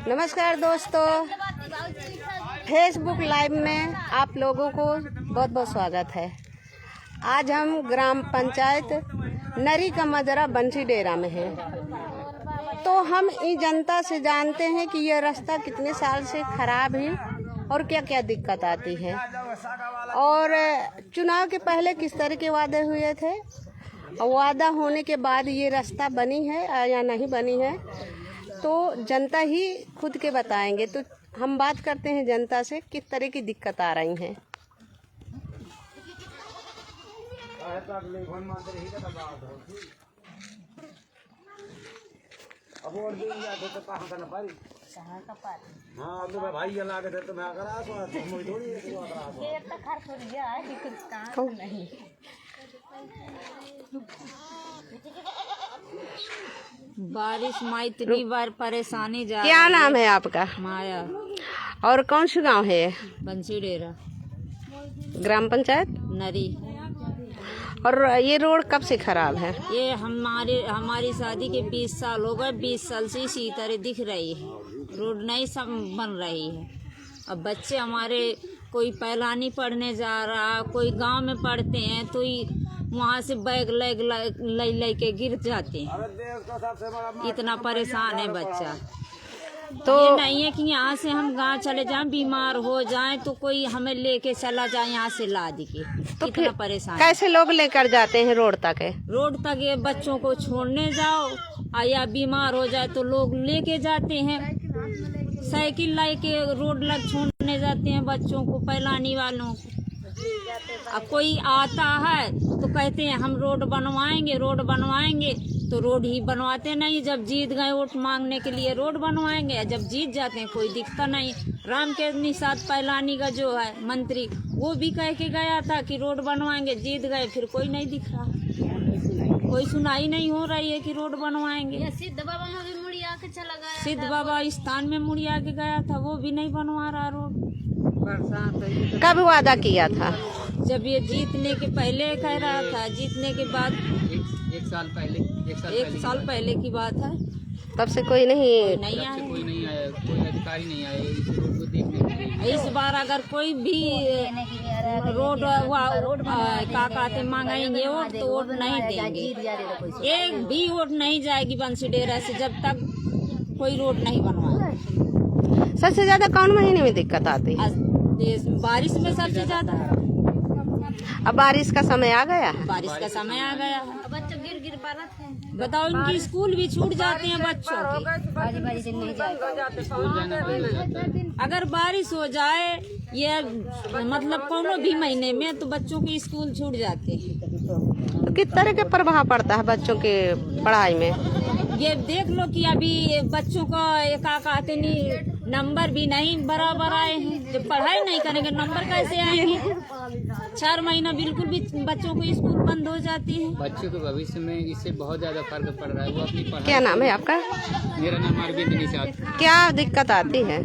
नमस्कार दोस्तों, Facebook live में आप लोगों को बहुत बहुत स्वागत है। आज हम ग्राम पंचायत नरी का मजरा बंसी डेरा में हैं। तो हम इस जनता से जानते हैं कि यह रास्ता कितने साल से खराब है और क्या क्या दिक्कत आती है, और चुनाव के पहले किस तरह के वादे हुए थे, वादा होने के बाद ये रास्ता बनी है या नहीं बनी है, तो जनता ही खुद के बताएंगे। तो हम बात करते हैं जनता से किस तरह की दिक्कत आ रही हैं। हाँ तो भाई ला के तो मैं अगर नहीं बारिश में इतनी बार परेशानी जा। क्या नाम है आपका? माया। और कौन सा गांव है? बंसी डेरा, ग्राम पंचायत नरी। और ये रोड कब से खराब है? ये हमारी शादी के 20 साल हो गए। 20 साल से इसी तरह दिख रही है, रोड नहीं सब बन रही है। अब बच्चे हमारे कोई पहलानी पढ़ने जा रहा, कोई गांव में पढ़ते हैं तो वहाँ से बैग ले के गिर जाते हैं। इतना परेशान है बच्चा। तो ये नहीं है कि यहाँ से हम गांव चले जाएं, बीमार हो जाएं तो कोई हमें लेके चला जाए यहाँ से ला के। तो इतना परेशान कैसे लोग लेकर जाते हैं रोड तक? रोड तक ये बच्चों को छोड़ने जाओ या बीमार हो जाए तो लोग लेके जाते हैं, साइकिल ला के रोड लग छोड़ने जाते हैं बच्चों को, पहलानी वालों को। अब कोई आता है तो कहते हैं हम रोड बनवाएंगे, तो रोड ही बनवाते नहीं। जब जीत गए वोट मांगने के लिए रोड बनवाएंगे, जब जीत जाते हैं कोई दिखता नहीं। राम के निषाद पहलानी का जो है मंत्री, वो भी कह के गया था कि रोड बनवाएंगे, जीत गए, फिर कोई नहीं दिख रहा, कोई सुनाई नहीं हो रही है कि रोड बनवाएंगे। सिद्ध बाबा में भी मुड़िया के चला गया, सिद्ध बाबा स्थान में मुड़िया के गया था, वो भी नहीं बनवा रहा रोड। कब वादा किया था? जब ये जीतने के पहले कह रहा था, जीतने के बाद एक साल पहले की बात है। तब से कोई नहीं आया, कोई अधिकारी नहीं आए इस रोड को देखने के लिए। इस बार अगर कोई भी रोड का कहते मांगेंगे वोट तो वोट नहीं देंगे। एक भी वोट नहीं जाएगी बंसी डेरा से जब तक कोई रोड नहीं बनवाए। सबसे ज्यादा कौन महीने में दिक्कत आती है? बारिश में सबसे ज्यादा। अब बारिश का समय आ गया है। बारिश का समय आ गया है, बच्चे गिर पारत है। बताओ, इनकी स्कूल भी छूट जाते हैं बच्चों के। अगर बारिश हो जाए ये मतलब कोनो भी महीने में तो बच्चों के स्कूल छूट जाते हैं। किस तरह के प्रभाव पड़ता है बच्चों के पढ़ाई में? ये देख लो कि अभी बच्चों को क्या कहते नहीं, नंबर भी नहीं बराबर आए हैं। जब पढ़ाई नहीं करेंगे नंबर कैसे आएंगे? 4 महीना बिल्कुल भी बच्चों को स्कूल बंद हो जाती है। बच्चों के भविष्य में इससे बहुत ज्यादा फर्क पड़ रहा है। वो अपनी पढ़ाई। क्या नाम है आपका? मेरा नाम अरविंद निषाद। क्या दिक्कत आती है?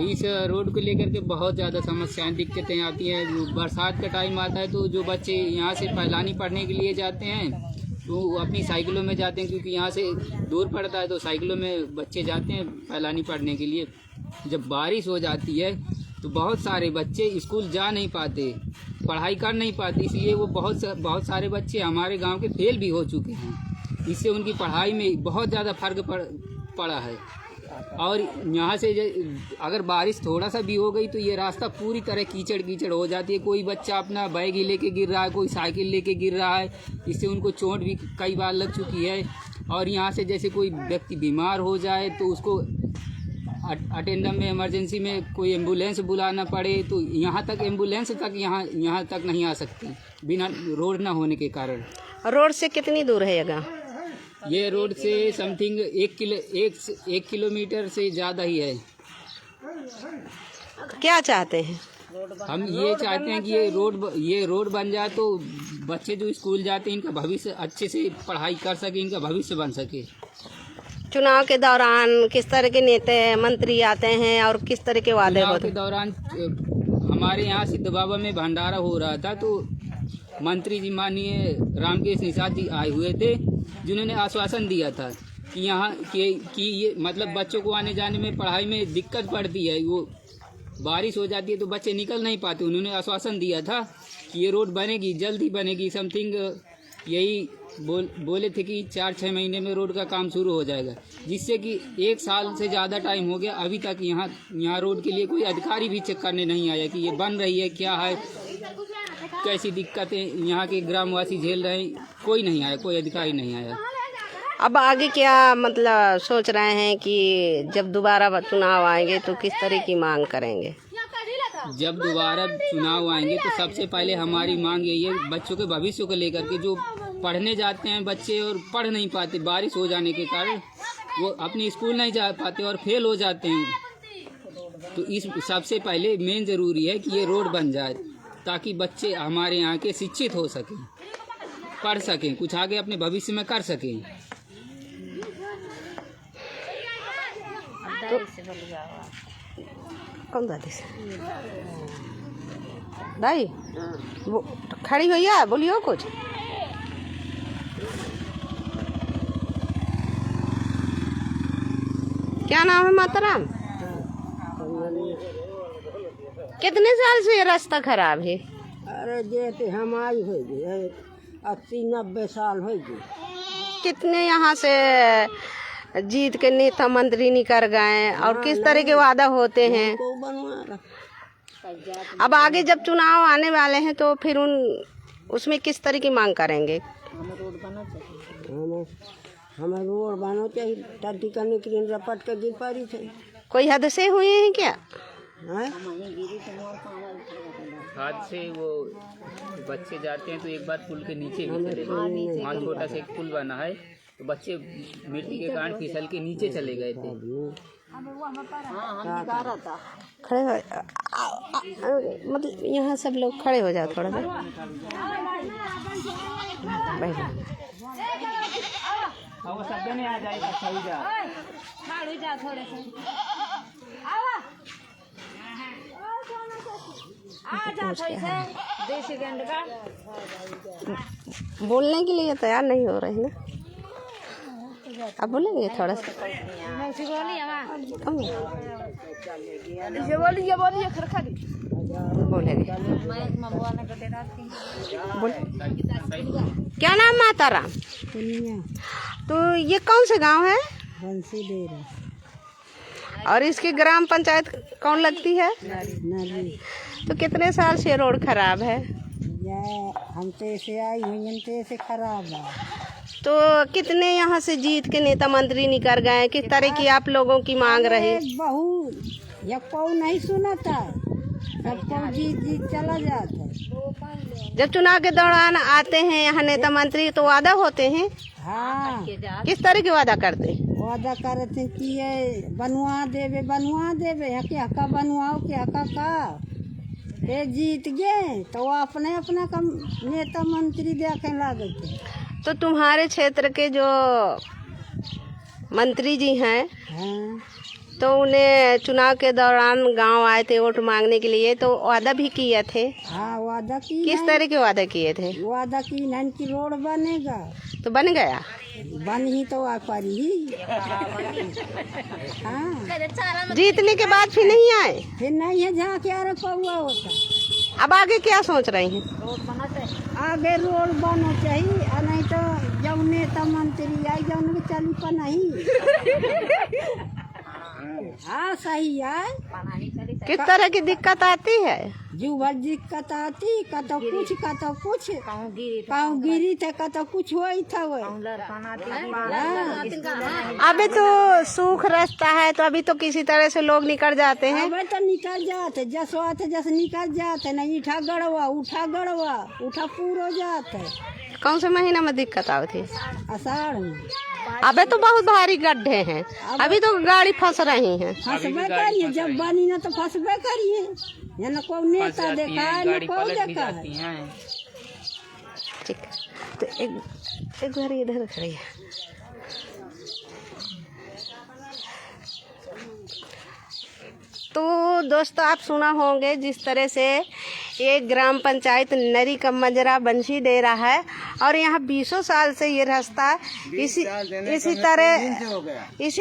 इस रोड को लेकर के बहुत ज्यादा समस्याएं दिक्कतें आती हैं। बरसात का टाइम आता है तो जो बच्चे यहाँ से पहलानी पढ़ने के लिए जाते हैं तो अपनी साइकिलों में जाते हैं, क्योंकि यहाँ से दूर पड़ता है तो साइकिलों में बच्चे जाते हैं पहलानी पढ़ने के लिए। जब बारिश हो जाती है तो बहुत सारे बच्चे स्कूल जा नहीं पाते, पढ़ाई कर नहीं पाते, इसलिए वो बहुत सारे बच्चे हमारे गांव के फेल भी हो चुके हैं। इससे उनकी पढ़ाई में बहुत ज़्यादा फर्क पड़ा है। और यहाँ से अगर बारिश थोड़ा सा भी हो गई तो ये रास्ता पूरी तरह कीचड़ हो जाती है। कोई बच्चा अपना बैग ही लेके गिर रहा है, कोई साइकिल लेके गिर रहा है, इससे उनको चोट भी कई बार लग चुकी है। और यहाँ से जैसे कोई व्यक्ति बीमार हो जाए तो उसको अटेंडम में इमरजेंसी में कोई एम्बुलेंस बुलाना पड़े तो यहाँ तक एम्बुलेंस तक यहाँ तक नहीं आ सकती बिना रोड ना होने के कारण। रोड से कितनी दूर है ये गाँव? ये रोड से समथिंग 1 किलोमीटर से ज़्यादा ही है। क्या चाहते हैं? हम ये चाहते हैं कि ये रोड बन जाए तो बच्चे जो स्कूल जाते हैं इनका भविष्य अच्छे से पढ़ाई कर सके, इनका भविष्य बन सके। चुनाव के दौरान किस तरह के नेता मंत्री आते हैं और किस तरह के वादे चुनाव होते के दौरान हमारे यहाँ सिद्ध बाबा में भंडारा हो रहा था, तो मंत्री जी माननीय रामकेश निषाद जी आए हुए थे, जिन्होंने आश्वासन दिया था कि यहाँ कि ये मतलब बच्चों को आने जाने में पढ़ाई में दिक्कत पड़ती है, वो बारिश हो जाती है तो बच्चे निकल नहीं पाते। उन्होंने आश्वासन दिया था कि ये रोड बनेगी, जल्दी बनेगी, समथिंग यही बोले थे कि 4-6 महीने में रोड का काम शुरू हो जाएगा, जिससे कि 1 साल से ज़्यादा टाइम हो गया, अभी तक यहाँ रोड के लिए कोई अधिकारी भी चेक करने नहीं आया कि ये बन रही है, क्या है, कैसी दिक्कतें यहाँ के ग्रामवासी झेल रहे हैं। कोई नहीं आया, कोई अधिकारी नहीं आया। अब आगे क्या मतलब सोच रहे हैं कि जब दोबारा चुनाव आएंगे तो किस तरह की मांग करेंगे? जब दोबारा चुनाव आएंगे तो सबसे पहले हमारी मांग यही है, बच्चों के भविष्य को लेकर के, जो पढ़ने जाते हैं बच्चे और पढ़ नहीं पाते, बारिश हो जाने के कारण वो अपने स्कूल नहीं जा पाते और फेल हो जाते हैं, तो इस सबसे पहले मेन ज़रूरी है कि ये रोड बन जाए, ताकि बच्चे हमारे यहाँ के शिक्षित हो सकें, पढ़ सकें, कुछ आगे अपने भविष्य में कर सकें। तो कौन दादी से दाई वो खड़ी भैया बोलियो कुछ। क्या नाम है माताराम? कितने साल से ये रास्ता खराब है? अरे जेते हम आई हो गए 80-90 साल हो गए। कितने यहाँ से जीत के नेता मंत्री निकल गए और किस तरह के वादा होते हैं? को बनवा रहा। अब आगे जब चुनाव आने वाले हैं तो फिर उसमें किस तरह की मांग करेंगे? हमें रोड बनो चाहिए, टट्टी करने के लिए रपट के गिर पड़ी थे। कोई हादसे हुए हैं क्या? हादसे वो बच्चे जाते हैं तो एक बार पुल के नीचे भी चले गए, वहाँ छोटा सा एक पुल बना है, तो बच्चे मिट्टी के कारण फिसल के नीचे चले गए थे। खड़े हो मतलब यहाँ सब लोग खड़े हो जाओ थोड़ा सा। बोलने के लिए तैयार नहीं हो रहे ना, अब बोलेंगे थोड़ा सा। बोलेंगे। क्या नाम माताराम? तो ये कौन से गांव है? बंसी डेरा। और इसकी ग्राम पंचायत कौन लगती है? नरी। तो कितने साल से रोड खराब है? हम तो ऐसे आई हुई तो ऐसे खराब है। तो कितने यहाँ से जीत के नेता मंत्री निकल गए, किस तरह की आप लोगों की मांग रही? बहु या को नहीं सुना था, सबको जीत चला जाता है। जब चुनाव के दौरान आते हैं यहाँ नेता मंत्री तो वादा होते हैं। हाँ, किस तरह के वादा करते हैं? वादा करते कि ये बनवा देवे हके हका बनवाओ के हका का ये जीत गए तो वो अपने अपना कम नेता मंत्री देखे लगे थे। तो तुम्हारे क्षेत्र के जो मंत्री जी हैं, हाँ, तो उन्हें चुनाव के दौरान गांव आए थे वोट मांगने के लिए, तो वादा भी किए थे। हाँ, वादा की। किस तरह के वादा किए थे? वादा की नन की रोड बनेगा, तो बन गया? बन ही तो आ पारी ही। हाँ, जीतने के बाद फिर नहीं आए? फिर नहीं है जहाँ क्या रखा हुआ होता। अब आगे क्या सोच रही हैं? आगे रोड बनो चाहिए, और नहीं तो जब नेता मंत्री आई जब उनके चली पर नहीं। हाँ सही है। किस तरह की दिक्कत आती है? जुबल दिक्कत आती, कतो कुछ पाँव गिरी थे, कतो कुछ हुई था वो। अभी तो सूख रास्ता है, तो अभी तो किसी तरह से लोग निकल जाते हैं। अबे तो निकल जाते, जैसे आते जैसे निकल जाते, नहीं उठा गड़वा पूरा जाते। कौन से महीना में दिक्कत आती थी? आषाढ़ में। अबे तो बहुत भारी गड्ढे हैं, अभी तो गाड़ी फंस रही है। फंसबे करिए, जब बनी ना तो फंसबे करिए। ये न कोई नेता देखा है न कोई देखा है। ठीक, तो एक बार इधर खड़ी है। तो दोस्तों आप सुना होंगे जिस तरह से ये ग्राम पंचायत नरी का मजरा बंशी डेरा है और यहाँ 20 साल से ये रास्ता इसी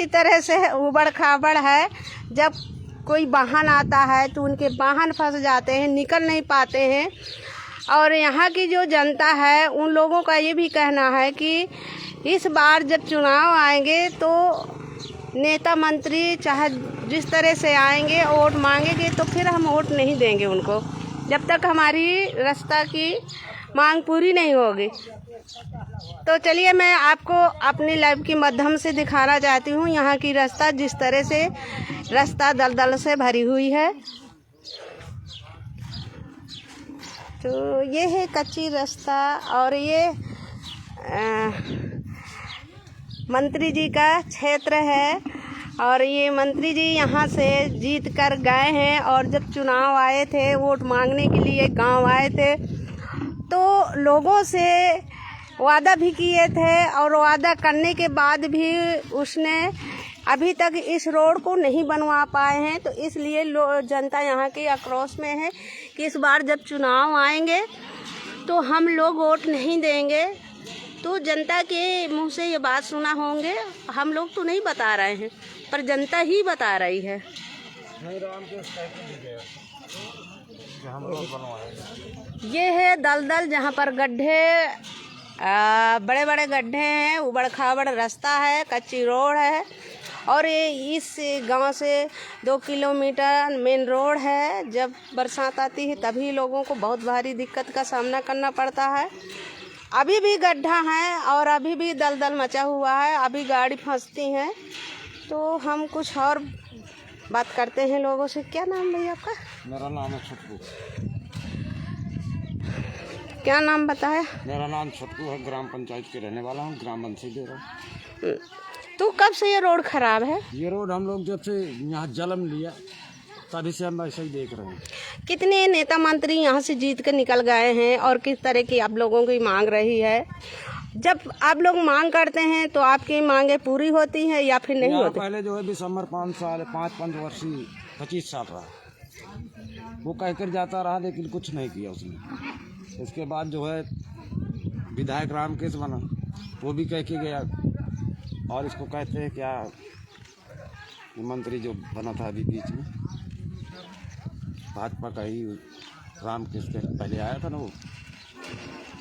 तरह से उबड़ खाबड़ है। जब कोई वाहन आता है तो उनके वाहन फंस जाते हैं, निकल नहीं पाते हैं। और यहाँ की जो जनता है उन लोगों का ये भी कहना है कि इस बार जब चुनाव आएंगे तो नेता मंत्री चाहे जिस तरह से आएंगे वोट मांगेंगे तो फिर हम वोट नहीं देंगे उनको जब तक हमारी रास्ता की मांग पूरी नहीं होगी। तो चलिए मैं आपको अपनी लाइव के माध्यम से दिखाना चाहती हूँ यहाँ की रास्ता, जिस तरह से रास्ता दलदल से भरी हुई है। तो ये है कच्ची रास्ता और ये मंत्री जी का क्षेत्र है और ये मंत्री जी यहाँ से जीत कर गए हैं और जब चुनाव आए थे वोट मांगने के लिए गांव आए थे तो लोगों से वादा भी किए थे और वादा करने के बाद भी उसने अभी तक इस रोड को नहीं बनवा पाए हैं। तो इसलिए जनता यहाँ के आक्रोश में है कि इस बार जब चुनाव आएंगे तो हम लोग वोट नहीं देंगे। तो जनता के मुंह से ये बात सुना होंगे, हम लोग तो नहीं बता रहे हैं पर जनता ही बता रही है। ये है दलदल जहाँ पर गड्ढे बड़े बड़े गड्ढे हैं, उबड़ खाबड़ रास्ता है, कच्ची रोड है और ये इस गांव से 2 किलोमीटर मेन रोड है। जब बरसात आती है तभी लोगों को बहुत भारी दिक्कत का सामना करना पड़ता है। अभी भी गड्ढा है और अभी भी दलदल मचा हुआ है, अभी गाड़ी फंसती है। तो हम कुछ और बात करते हैं लोगों से। क्या नाम भैया आपका? मेरा नाम है छुटकू। क्या नाम बताया? मेरा नाम छुटकू है, ग्राम पंचायत के रहने वाला हूँ, ग्राम बंसी डेरा। तो कब से ये रोड खराब है? ये रोड हम लोग जब से यहाँ जन्म लिया तभी से हम ऐसे ही देख रहे हैं। कितने नेता मंत्री यहाँ से जीत कर निकल गए हैं और किस तरह की आप लोगों की मांग रही है? जब आप लोग मांग करते हैं तो आपकी मांगे पूरी होती है या फिर नहीं होती? पहले जो है दिसंबर 5 वर्षीय 25 साल रहा, वो कहकर जाता रहा लेकिन कुछ नहीं किया उसने। इसके बाद जो है विधायक रामकेश बना, वो भी कह के गया। और इसको कहते हैं क्या, मंत्री जो बना था अभी बीच में भाजपा का ही रामकेश के पहले आया था ना, वो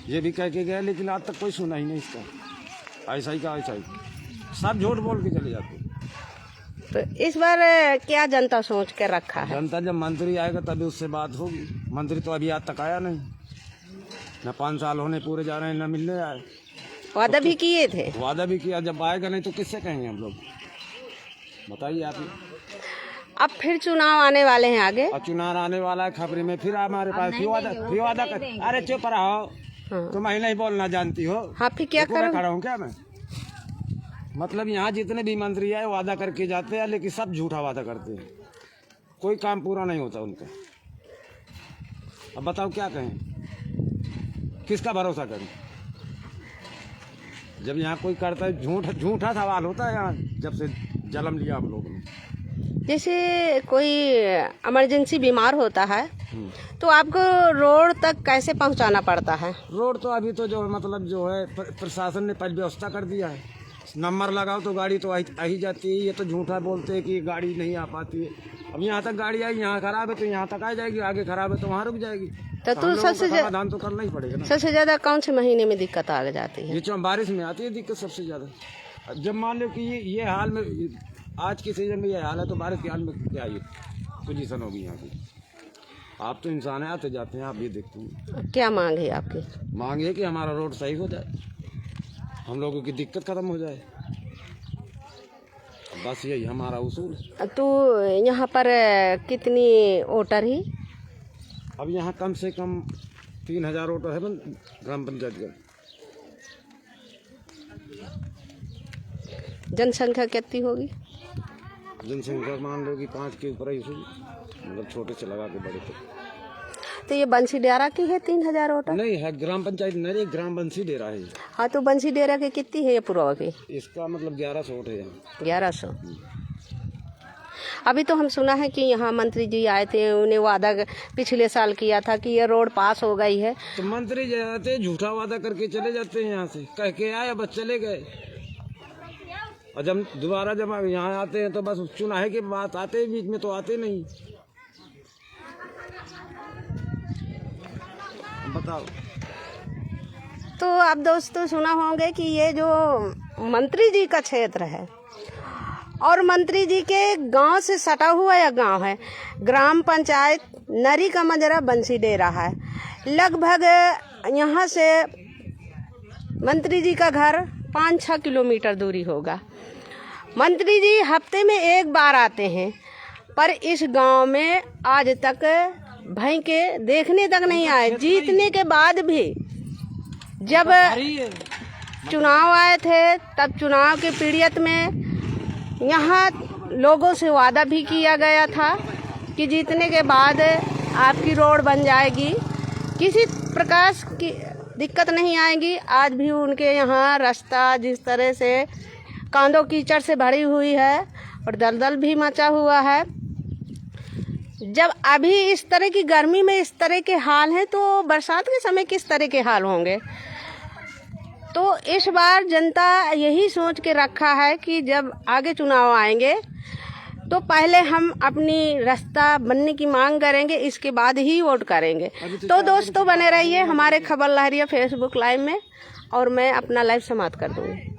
ये भी कह के गया लेकिन आज तक कोई सुना ही नहीं इसका। ऐसा ही का ऐसा ही सब झूठ बोल के चले जाते। तो इस बार क्या जनता सोच के रखा है? जनता जब मंत्री आएगा तभी उससे बात होगी। मंत्री तो अभी आज तक आया नहीं, न 5 साल होने पूरे जा रहे हैं, न मिलने आए। वादा भी किए थे। वादा भी किया, जब आएगा नहीं तो किससे कहेंगे हम लोग, बताइए आप ही। अब फिर चुनाव आने वाले हैं आगे। और चुनाव आने वाला है, खबरी में फिर हमारे पास फिर वादा कर। अरे चुप रहो, तुम ही नहीं बोलना जानती हो। हाँ फिर क्या करूं? खड़ा हूँ क्या मैं? मतलब यहाँ जितने भी मंत्री आए वादा करके जाते हैं लेकिन सब झूठा वादा करते हैं, कोई काम पूरा नहीं होता उनका। अब बताओ क्या कहें, किसका भरोसा करें? जब यहाँ कोई करता है झूठा सवाल होता है यहाँ, जब से जन्म लिया हम लोगों ने। जैसे कोई इमरजेंसी बीमार होता है तो आपको रोड तक कैसे पहुंचाना पड़ता है? रोड तो अभी तो जो है मतलब जो है प्रशासन ने पहले व्यवस्था कर दिया है, नंबर लगाओ तो गाड़ी तो आ ही जाती है। ये तो झूठा बोलते हैं कि गाड़ी नहीं आ पाती है। अब यहाँ तक गाड़ी आई, यहाँ खराब है तो यहाँ तक आ जाएगी, आगे खराब है तो वहाँ रुक जाएगी। तो सबसे समाधान तो करना ही पड़ेगा ना। सबसे ज्यादा कौन से महीने में दिक्कत आ जाती है? ये बारिश में आती है दिक्कत सबसे ज्यादा। जब मान लो कि ये हाल में आज के सीजन में ये हाल है तो बारिश के हाल में क्या ये पोजीशन होगी यहाँ की। आप तो इंसान है, आते जाते हैं, आप भी देखते हैं। क्या मांग है आपकी? मांग है कि हमारा रोड सही हो जाए, हम लोगों की दिक्कत खत्म हो जाए, बस यही हमारा उसूल। तो यहाँ पर कितनी वोटर ही? अब यहाँ कम से कम 3000 वोटर है ग्राम पंचायत का। जनसंख्या कितनी होगी? जनसंख्या मान लो कि 5 के ऊपर ही, मतलब छोटे से लगा के बड़े तक। तो ये बंसी डेरा की है 3000 वोटर? नहीं है, ग्राम पंचायत नहीं, ग्राम बंसी डेरा है। हाँ तो बंसी डेरा की कितनी है ये पूर्वा की? इसका मतलब 1100 वोट है यहाँ। 1100। अभी तो हम सुना है कि यहाँ मंत्री जी आए थे, उन्हें वादा पिछले साल किया था कि ये रोड पास हो गई है। तो मंत्री जाते झूठा वादा करके चले जाते हैं, यहाँ से कह के आए बस चले गए, और जब दोबारा जब यहाँ आते हैं तो बस चुनाव की बात आते हैं, बीच में तो आते नहीं। बताओ। तो आप दोस्तों सुना होंगे कि ये जो मंत्री जी का क्षेत्र है और मंत्री जी के गांव से सटा हुआ यह गांव है, ग्राम पंचायत नरी का मजरा बंसी डेरा है। लगभग यहाँ से मंत्री जी का घर 5-6 किलोमीटर दूरी होगा। मंत्री जी हफ्ते में एक बार आते हैं, पर इस गांव में आज तक भाई के देखने तक नहीं आए। जीतने के बाद भी जब चुनाव आए थे, तब चुनाव के पीड़ित में यहाँ लोगों से वादा भी किया गया था कि जीतने के बाद आपकी रोड बन जाएगी, किसी प्रकार की दिक्कत नहीं आएगी। आज भी उनके यहाँ रास्ता जिस तरह से कांदों कीचड़ से भरी हुई है और दलदल भी मचा हुआ है। जब अभी इस तरह की गर्मी में इस तरह के हाल हैं, तो बरसात के समय किस तरह के हाल होंगे। तो इस बार जनता यही सोच के रखा है कि जब आगे चुनाव आएंगे तो पहले हम अपनी रास्ता बनने की मांग करेंगे, इसके बाद ही वोट करेंगे। तो दोस्तों बने रहिए हमारे खबर लहरिया फेसबुक लाइव में, और मैं अपना लाइव समाप्त कर दूँगी।